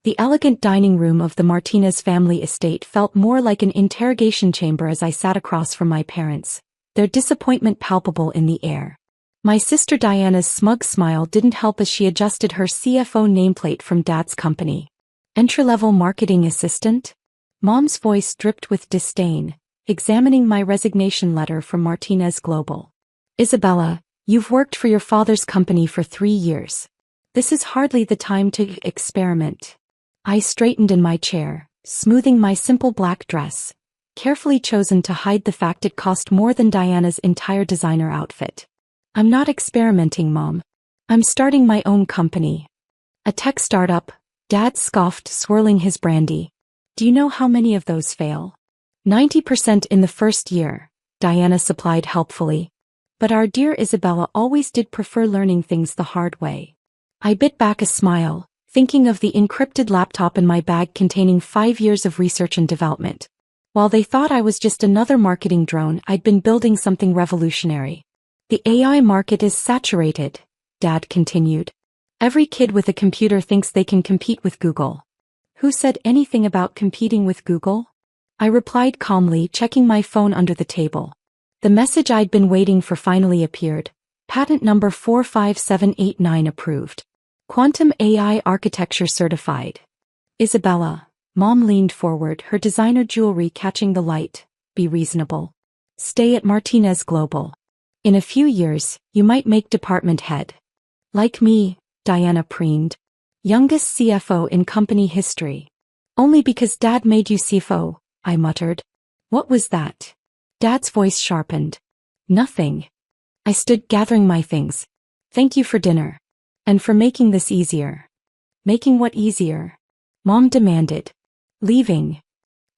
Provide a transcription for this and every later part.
The elegant dining room of the Martinez family estate felt more like an interrogation chamber as I sat across from my parents, their disappointment palpable in the air. My sister Diana's smug smile didn't help as she adjusted her CFO nameplate from Dad's company. Entry-level marketing assistant? Mom's voice dripped with disdain, examining my resignation letter from Martinez Global. Isabella, you've worked for your father's company for 3 years. This is hardly the time to experiment. I straightened in my chair, smoothing my simple black dress, carefully chosen to hide the fact it cost more than Diana's entire designer outfit. I'm not experimenting, Mom. I'm starting my own company. A tech startup, Dad scoffed, swirling his brandy. Do you know how many of those fail? 90% in the first year, Diana supplied helpfully. But our dear Isabella always did prefer learning things the hard way. I bit back a smile, thinking of the encrypted laptop in my bag containing 5 years of research and development. While they thought I was just another marketing drone, I'd been building something revolutionary. The AI market is saturated, Dad continued. Every kid with a computer thinks they can compete with Google. Who said anything about competing with Google? I replied calmly, checking my phone under the table. The message I'd been waiting for finally appeared. Patent number 45789 approved. Quantum AI architecture certified. Isabella, Mom leaned forward, her designer jewelry catching the light. Be reasonable. Stay at Martinez Global. In a few years, you might make department head. Like me, Diana preened. Youngest CFO in company history. Only because Dad made you CFO, I muttered. What was that? Dad's voice sharpened. Nothing. I stood gathering my things. Thank you for dinner. And for making this easier. Making what easier? Mom demanded. Leaving.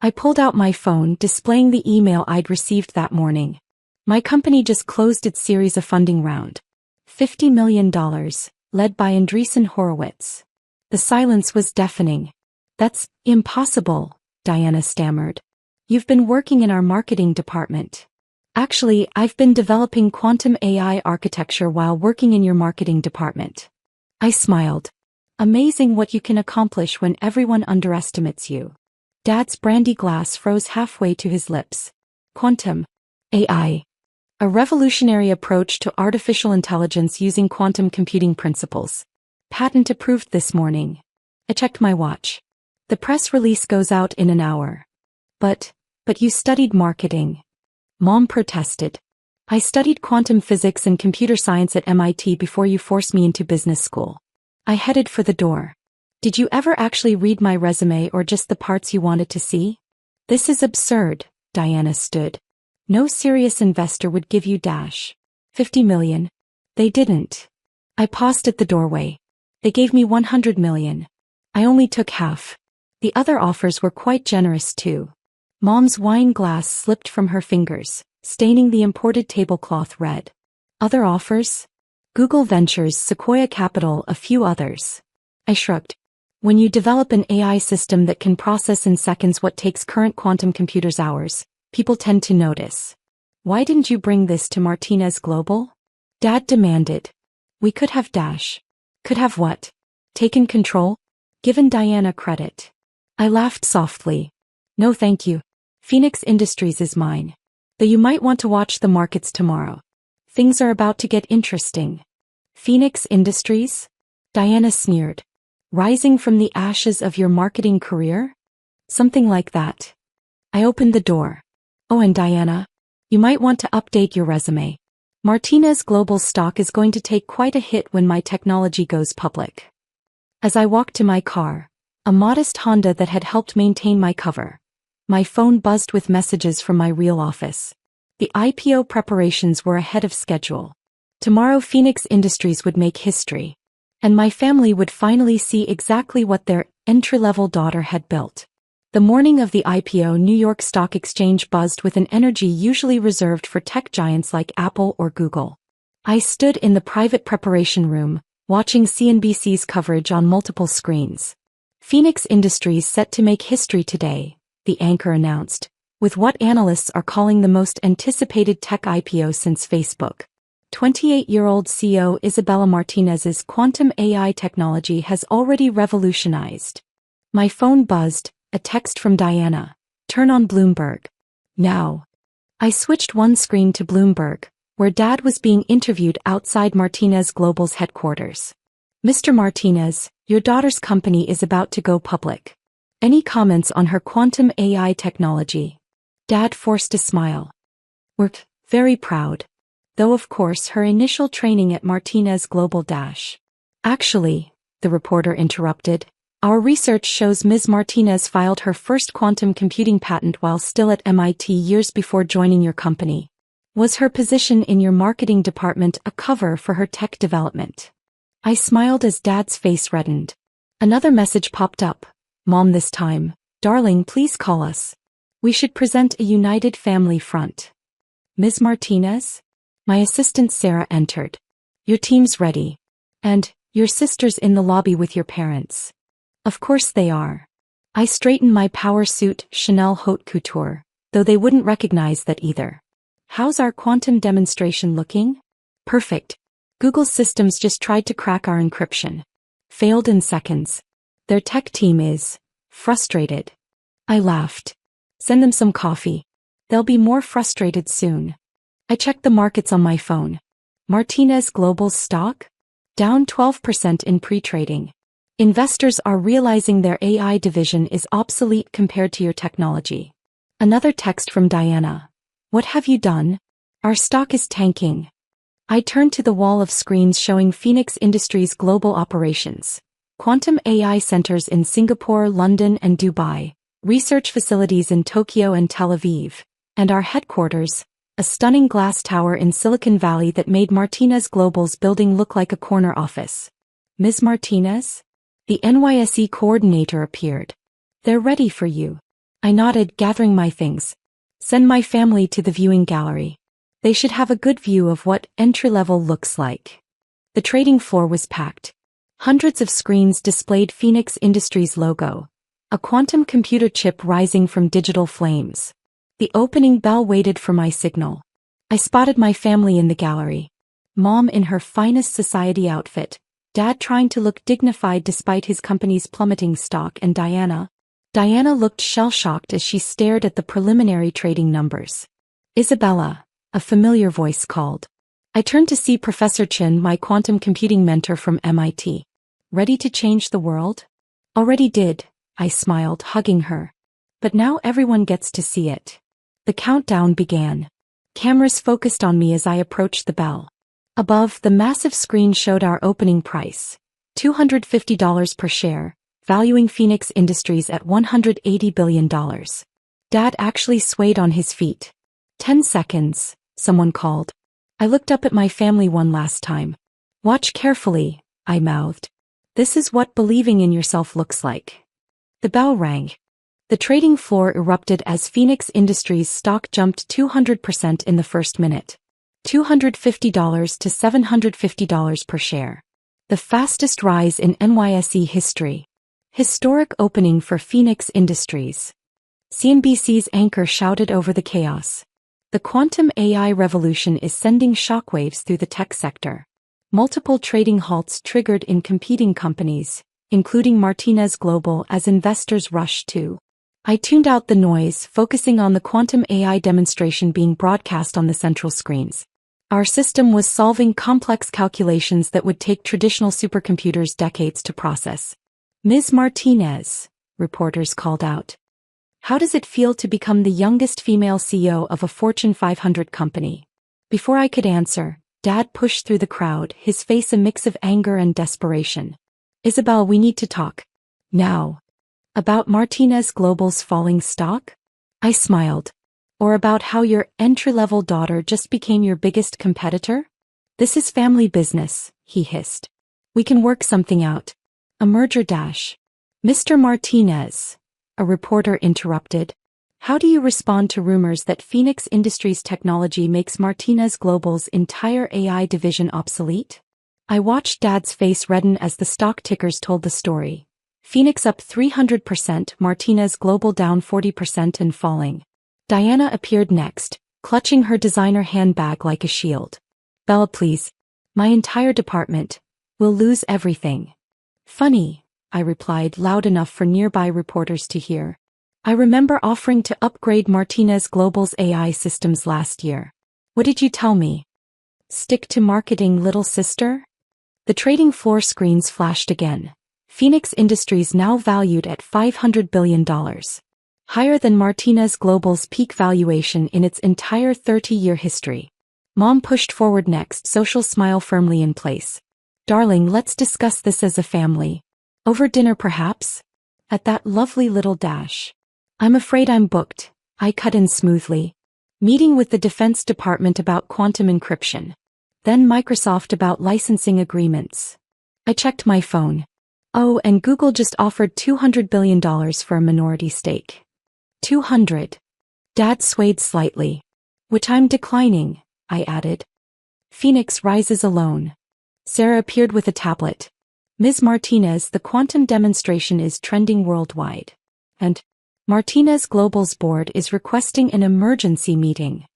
I pulled out my phone, displaying the email I'd received that morning. My company just closed its series of funding round. $50 million, led by Andreessen Horowitz. The silence was deafening. That's impossible, Diana stammered. You've been working in our marketing department. Actually, I've been developing quantum AI architecture while working in your marketing department. I smiled. Amazing what you can accomplish when everyone underestimates you. Dad's brandy glass froze halfway to his lips. Quantum AI. A revolutionary approach to artificial intelligence using quantum computing principles. Patent approved this morning. I checked my watch. The press release goes out in an hour. But you studied marketing. Mom protested. I studied quantum physics and computer science at MIT before you forced me into business school. I headed for the door. Did you ever actually read my resume or just the parts you wanted to see? This is absurd, Diana stood. No serious investor would give you $50 million. They didn't. I paused at the doorway. They gave me $100 million. I only took half. The other offers were quite generous too. Mom's wine glass slipped from her fingers, staining the imported tablecloth red. Other offers? Google Ventures, Sequoia Capital, a few others. I shrugged. When you develop an AI system that can process in seconds what takes current quantum computers hours, people tend to notice. Why didn't you bring this to Martinez Global? Dad demanded. We could have Could have what? Taken control? Given Diana credit. I laughed softly. No thank you. Phoenix Industries is mine. Though you might want to watch the markets tomorrow. Things are about to get interesting. Phoenix Industries? Diana sneered. Rising from the ashes of your marketing career? Something like that. I opened the door. Oh, and Diana, you might want to update your resume. Martinez Global stock is going to take quite a hit when my technology goes public. As I walked to my car, a modest Honda that had helped maintain my cover, my phone buzzed with messages from my real office. The IPO preparations were ahead of schedule. Tomorrow Phoenix Industries would make history. And my family would finally see exactly what their entry-level daughter had built. The morning of the IPO, New York Stock Exchange buzzed with an energy usually reserved for tech giants like Apple or Google. I stood in the private preparation room, watching CNBC's coverage on multiple screens. Phoenix Industries set to make history today, the anchor announced, with what analysts are calling the most anticipated tech IPO since Facebook. 28-year-old CEO Isabella Martinez's quantum AI technology has already revolutionized My phone buzzed, a text from Diana. Turn on Bloomberg. Now. I switched one screen to Bloomberg, where Dad was being interviewed outside Martinez Global's headquarters. Mr. Martinez, your daughter's company is about to go public. Any comments on her quantum AI technology? Dad forced a smile. We're very proud. Though of course her initial training at Martinez Global dash. Actually, the reporter interrupted, our research shows Ms. Martinez filed her first quantum computing patent while still at MIT years before joining your company. Was her position in your marketing department a cover for her tech development? I smiled as Dad's face reddened. Another message popped up. Mom this time, darling, please call us. We should present a united family front. Ms. Martinez? My assistant Sarah entered. Your team's ready. And, your sister's in the lobby with your parents. Of course they are. I straightened my power suit Chanel haute couture, though they wouldn't recognize that either. How's our quantum demonstration looking? Perfect. Google's systems just tried to crack our encryption. Failed in seconds. Their tech team is frustrated. I laughed. Send them some coffee. They'll be more frustrated soon. I checked the markets on my phone. Martinez Global's stock? Down 12% in pre-trading. Investors are realizing their AI division is obsolete compared to your technology. Another text from Diana. What have you done? Our stock is tanking. I turned to the wall of screens showing Phoenix Industries' global operations. Quantum AI centers in Singapore, London, and Dubai, research facilities in Tokyo and Tel Aviv, and our headquarters, a stunning glass tower in Silicon Valley that made Martinez Global's building look like a corner office. Ms. Martinez? The NYSE coordinator appeared. They're ready for you. I nodded, gathering my things. Send my family to the viewing gallery. They should have a good view of what entry-level looks like. The trading floor was packed. Hundreds of screens displayed Phoenix Industries' logo, a quantum computer chip rising from digital flames. The opening bell waited for my signal. I spotted my family in the gallery. Mom in her finest society outfit, Dad trying to look dignified despite his company's plummeting stock, and Diana. Diana looked shell-shocked as she stared at the preliminary trading numbers. Isabella, a familiar voice called. I turned to see Professor Chin, my quantum computing mentor from MIT. Ready to change the world? Already did, I smiled, hugging her. But now everyone gets to see it. The countdown began. Cameras focused on me as I approached the bell. Above, the massive screen showed our opening price, $250 per share, valuing Phoenix Industries at $180 billion. Dad actually swayed on his feet. 10 seconds, someone called. I looked up at my family one last time. Watch carefully, I mouthed. This is what believing in yourself looks like. The bell rang. The trading floor erupted as Phoenix Industries stock jumped 200% in the first minute. $250 to $750 per share. The fastest rise in NYSE history. Historic opening for Phoenix Industries. CNBC's anchor shouted over the chaos. The quantum AI revolution is sending shockwaves through the tech sector. Multiple trading halts triggered in competing companies, including Martinez Global, as investors rushed to. I tuned out the noise, focusing on the quantum AI demonstration being broadcast on the central screens. Our system was solving complex calculations that would take traditional supercomputers decades to process. Ms. Martinez, reporters called out. How does it feel to become the youngest female CEO of a Fortune 500 company? Before I could answer, Dad pushed through the crowd, his face a mix of anger and desperation. Isabel, we need to talk. Now. About Martinez Global's falling stock? I smiled. Or about how your entry-level daughter just became your biggest competitor? This is family business, he hissed. We can work something out. A merger dash. Mr. Martinez, a reporter interrupted. How do you respond to rumors that Phoenix Industries technology makes Martinez Global's entire AI division obsolete? I watched Dad's face redden as the stock tickers told the story. Phoenix up 300%, Martinez Global down 40% and falling. Diana appeared next, clutching her designer handbag like a shield. Bella, please. My entire department. We'll lose everything. Funny, I replied, loud enough for nearby reporters to hear. I remember offering to upgrade Martinez Global's AI systems last year. What did you tell me? Stick to marketing, little sister? The trading floor screens flashed again. Phoenix Industries now valued at $500 billion. Higher than Martinez Global's peak valuation in its entire 30-year history. Mom pushed forward next, social smile firmly in place. Darling, let's discuss this as a family. Over dinner perhaps? At that lovely little dash. I'm afraid I'm booked, I cut in smoothly. Meeting with the Defense Department about quantum encryption. Then Microsoft about licensing agreements. I checked my phone. Oh, and Google just offered $200 billion for a minority stake. 200. Dad swayed slightly. Which I'm declining, I added. Phoenix rises alone. Sarah appeared with a tablet. Ms. Martinez, the quantum demonstration is trending worldwide. And Martinez Global's board is requesting an emergency meeting.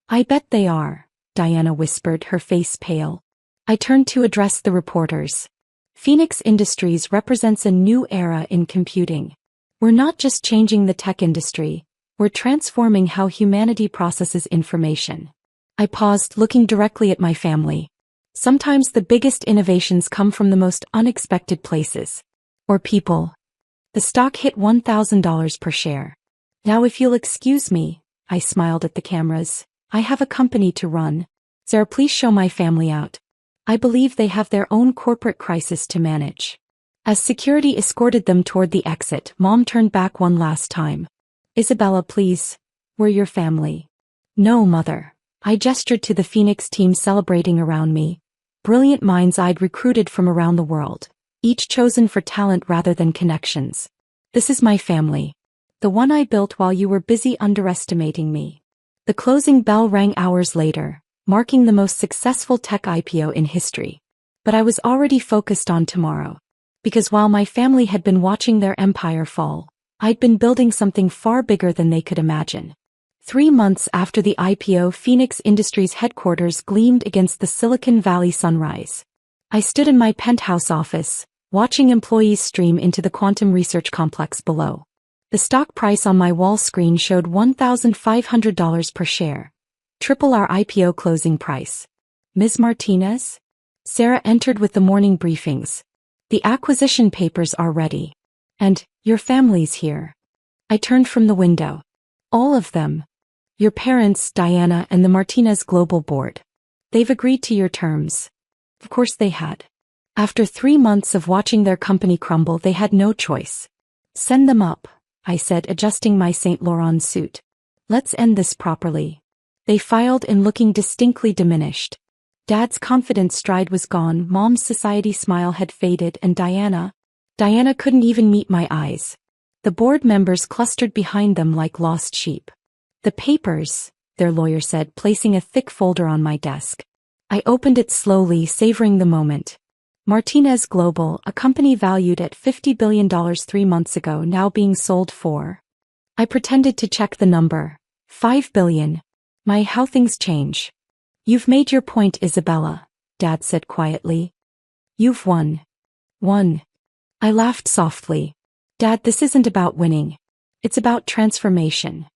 I bet they are, Diana whispered, her face pale. I turned to address the reporters. Phoenix Industries represents a new era in computing. We're not just changing the tech industry, we're transforming how humanity processes information. I paused, looking directly at my family. Sometimes the biggest innovations come from the most unexpected places. Or people. The stock hit $1,000 per share. Now if you'll excuse me, I smiled at the cameras, I have a company to run. Sarah, please show my family out. I believe they have their own corporate crisis to manage. As security escorted them toward the exit, Mom turned back one last time. Isabella, please. We're your family. No, Mother. I gestured to the Phoenix team celebrating around me. Brilliant minds I'd recruited from around the world, each chosen for talent rather than connections. This is my family. The one I built while you were busy underestimating me. The closing bell rang hours later, marking the most successful tech IPO in history. But I was already focused on tomorrow. Because while my family had been watching their empire fall, I'd been building something far bigger than they could imagine. 3 months after the IPO, Phoenix Industries headquarters gleamed against the Silicon Valley sunrise. I stood in my penthouse office, watching employees stream into the quantum research complex below. The stock price on my wall screen showed $1,500 per share, triple our IPO closing price. Ms. Martinez? Sarah entered with the morning briefings. The acquisition papers are ready. And, your family's here. I turned from the window. All of them. Your parents, Diana, and the Martinez Global Board. They've agreed to your terms. Of course they had. After 3 months of watching their company crumble, they had no choice. Send them up, I said, adjusting my Saint Laurent suit. Let's end this properly. They filed in, looking distinctly diminished. Dad's confident stride was gone, Mom's society smile had faded, and Diana couldn't even meet my eyes. The board members clustered behind them like lost sheep. The papers, their lawyer said, placing a thick folder on my desk. I opened it slowly, savoring the moment. Martinez Global, a company valued at $50 billion 3 months ago, now being sold for. I pretended to check the number. $5 billion. How things change. You've made your point, Isabella, Dad said quietly. You've won. Won. I laughed softly. Dad, this isn't about winning. It's about transformation.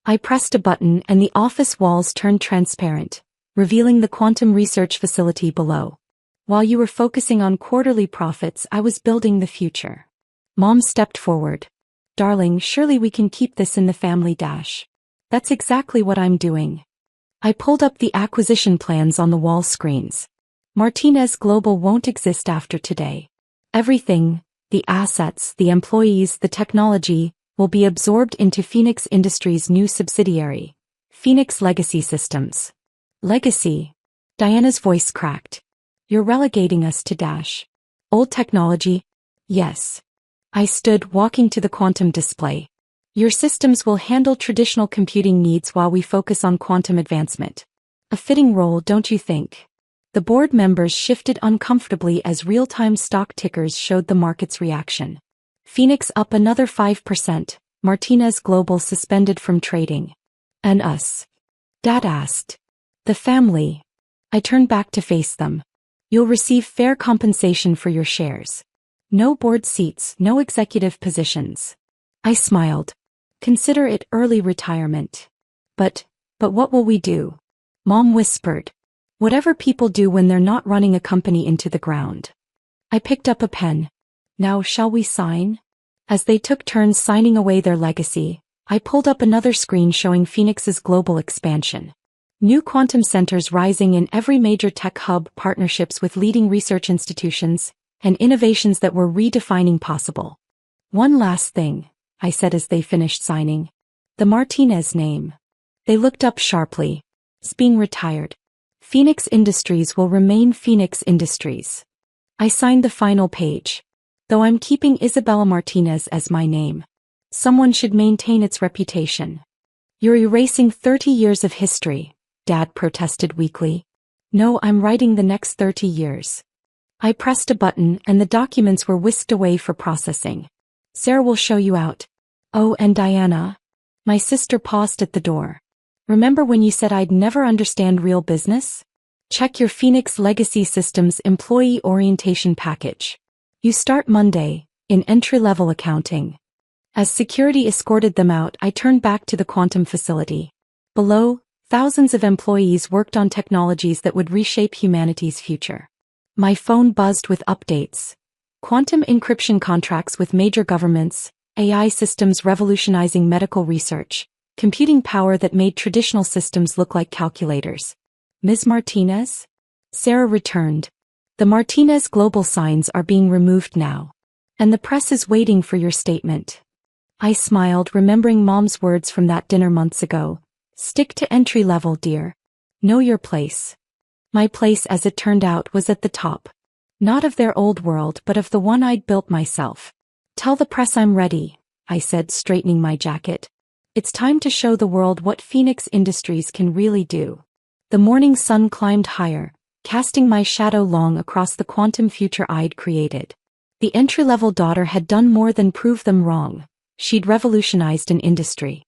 I pressed a button and the office walls turned transparent, revealing the quantum research facility below. While you were focusing on quarterly profits, I was building the future. Mom stepped forward. Darling, surely we can keep this in the family dash. That's exactly what I'm doing. I pulled up the acquisition plans on the wall screens. Martinez Global won't exist after today. Everything, the assets, the employees, the technology, will be absorbed into Phoenix Industries' new subsidiary, Phoenix Legacy Systems. Legacy? Diana's voice cracked. You're relegating us to dash. Old technology? Yes. I stood, walking to the quantum display. Your systems will handle traditional computing needs while we focus on quantum advancement. A fitting role, don't you think? The board members shifted uncomfortably as real-time stock tickers showed the market's reaction. Phoenix up another 5%, Martinez Global suspended from trading. And us? Dad asked. The family. I turned back to face them. You'll receive fair compensation for your shares. No board seats, no executive positions. I smiled. Consider it early retirement. But what will we do? Mom whispered. Whatever people do when they're not running a company into the ground. I picked up a pen. Now shall we sign? As they took turns signing away their legacy, I pulled up another screen showing Phoenix's global expansion. New quantum centers rising in every major tech hub, partnerships with leading research institutions, and innovations that were redefining possible. One last thing, I said as they finished signing. The Martinez name. They looked up sharply. It's being retired. Phoenix Industries will remain Phoenix Industries. I signed the final page. Though I'm keeping Isabella Martinez as my name. Someone should maintain its reputation. You're erasing 30 years of history, Dad protested weakly. No, I'm writing the next 30 years. I pressed a button and the documents were whisked away for processing. Sarah will show you out. Oh, and Diana? My sister paused at the door. Remember when you said I'd never understand real business? Check your Phoenix Legacy Systems employee orientation package. You start Monday, in entry-level accounting. As security escorted them out, I turned back to the quantum facility. Below, thousands of employees worked on technologies that would reshape humanity's future. My phone buzzed with updates. Quantum encryption contracts with major governments, AI systems revolutionizing medical research, computing power that made traditional systems look like calculators. Ms. Martinez? Sarah returned. The Martinez global signs are being removed now. And the press is waiting for your statement. I smiled, remembering Mom's words from that dinner months ago. Stick to entry level, dear. Know your place. My place, as it turned out, was at the top. Not of their old world, but of the one I'd built myself. Tell the press I'm ready, I said, straightening my jacket. It's time to show the world what Phoenix Industries can really do. The morning sun climbed higher, casting my shadow long across the quantum future I'd created. The entry-level daughter had done more than prove them wrong. She'd revolutionized an industry.